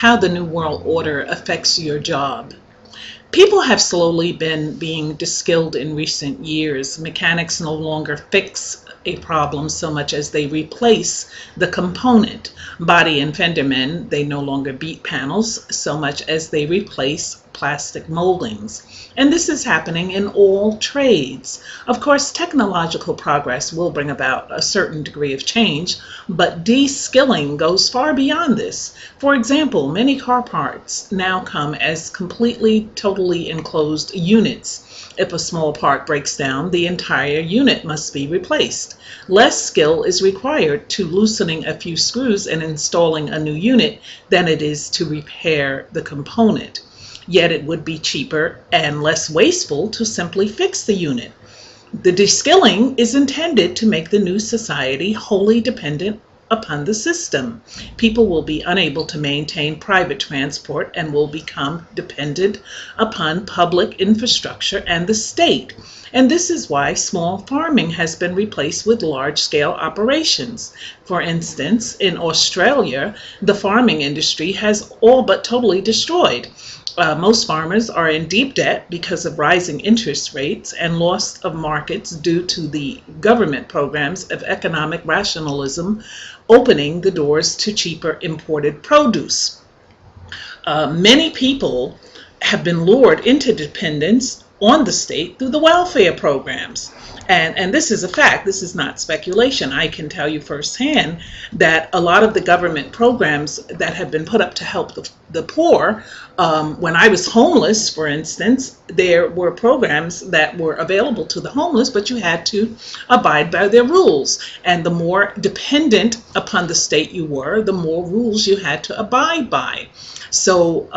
How the New World Order affects your job. People have slowly been being de-skilled in recent years. Mechanics no longer fix a problem so much as they replace the component. Body and fender men, they no longer beat panels so much as they replace plastic moldings. And this is happening in all trades. Of course, technological progress will bring about a certain degree of change, but de-skilling goes far beyond this. For example, many car parts now come as completely, totally enclosed units. If a small part breaks down, the entire unit must be replaced. Less skill is required to loosening a few screws and installing a new unit than it is to repair the component. Yet it would be cheaper and less wasteful to simply fix the unit. The de-skilling is intended to make the new society wholly dependent upon the system. People will be unable to maintain private transport and will become dependent upon public infrastructure and the state. And this is why small farming has been replaced with large-scale operations. For instance, in Australia, the farming industry has all but totally destroyed. Most farmers are in deep debt because of rising interest rates and loss of markets due to the government programs of economic rationalism opening the doors to cheaper imported produce. Many people have been lured into dependence on the state through the welfare programs. And this is a fact, this is not speculation. I can tell you firsthand that a lot of the government programs that have been put up to help the poor, when I was homeless, for instance, there were programs that were available to the homeless, but you had to abide by their rules. And the more dependent upon the state you were, the more rules you had to abide by. So,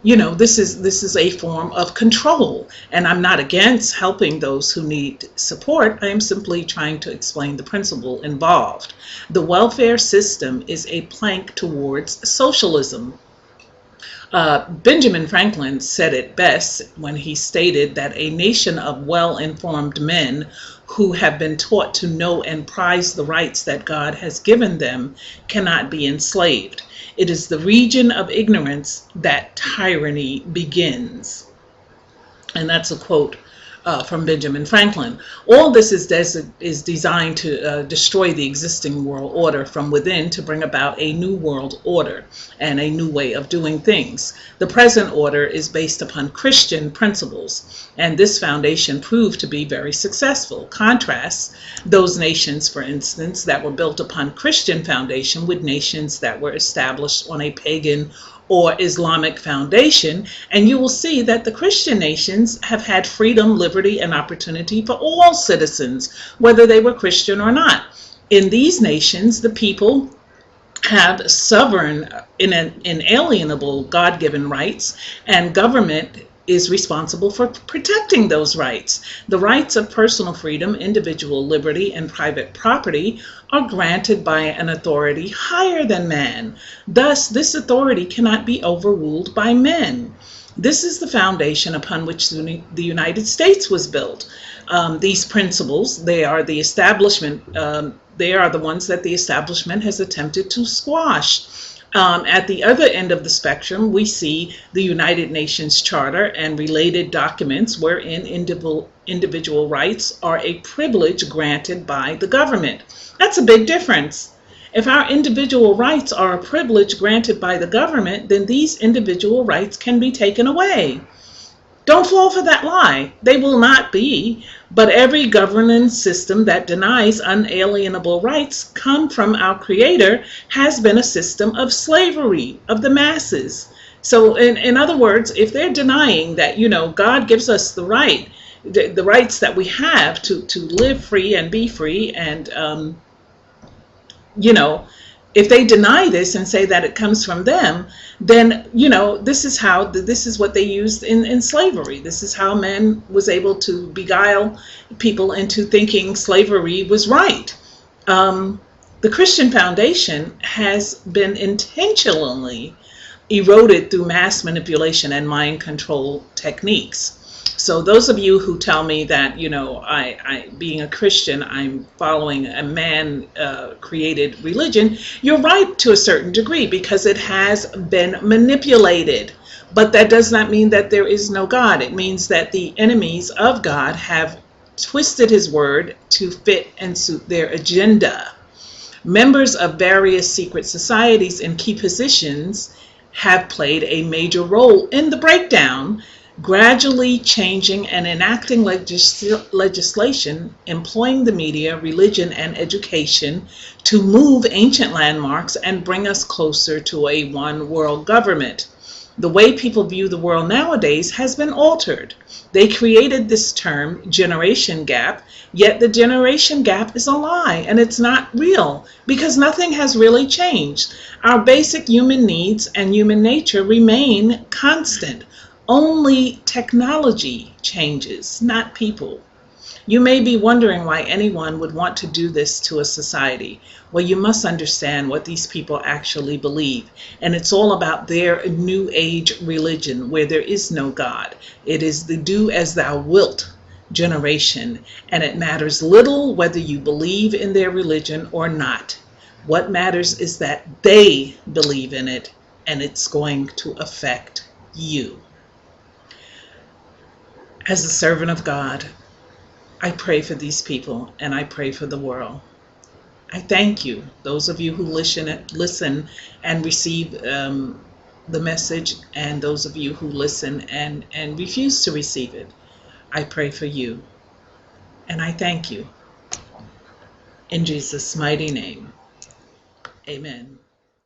this is a form of control, and I'm not against helping those who need support. I am simply trying to explain the principle involved. The welfare system is a plank towards socialism. Benjamin Franklin said it best when he stated that a nation of well-informed men who have been taught to know and prize the rights that God has given them cannot be enslaved. It is the region of ignorance that tyranny begins. And that's a quote from Benjamin Franklin. All this is designed to destroy the existing world order from within to bring about a new world order and a new way of doing things. The present order is based upon Christian principles, and this foundation proved to be very successful. Contrast those nations, for instance, that were built upon Christian foundation with nations that were established on a pagan or Islamic foundation, and you will see that the Christian nations have had freedom, liberty, and opportunity for all citizens, whether they were Christian or not. In these nations, the people have sovereign, inalienable, God-given rights, and government is responsible for protecting those rights. The rights of personal freedom, individual liberty, and private property are granted by an authority higher than man. Thus, this authority cannot be overruled by men. This is the foundation upon which the United States was built. These principles, they are the establishment, they are the ones that the establishment has attempted to squash. At the other end of the spectrum, we see the United Nations Charter and related documents wherein individual rights are a privilege granted by the government. That's a big difference. If our individual rights are a privilege granted by the government, then these individual rights can be taken away. Don't fall for that lie. They will not be. But every governance system that denies unalienable rights come from our Creator has been a system of slavery of the masses. So in other words, if they're denying that, God gives us the rights that we have to live free and be free, and, if they deny this and say that it comes from them, then, this is what they used in slavery. This is how man was able to beguile people into thinking slavery was right. The Christian foundation has been intentionally eroded through mass manipulation and mind control techniques. So those of you who tell me that, I being a Christian, I'm following a man created religion, you're right to a certain degree because it has been manipulated. But that does not mean that there is no God. It means that the enemies of God have twisted his word to fit and suit their agenda. Members of various secret societies in key positions have played a major role in the breakdown, gradually changing and enacting legislation, employing the media, religion, and education to move ancient landmarks and bring us closer to a one world government. The way people view the world nowadays has been altered. They created this term, generation gap, yet the generation gap is a lie and it's not real because nothing has really changed. Our basic human needs and human nature remain constant. Only technology changes, not people. You may be wondering why anyone would want to do this to a society. Well, you must understand what these people actually believe. And it's all about their new age religion where there is no God. It is the do as thou wilt generation. And it matters little whether you believe in their religion or not. What matters is that they believe in it and it's going to affect you. As a servant of God, I pray for these people and I pray for the world. I thank you, those of you who listen and receive the message, and those of you who listen and refuse to receive it. I pray for you and I thank you. In Jesus' mighty name, amen.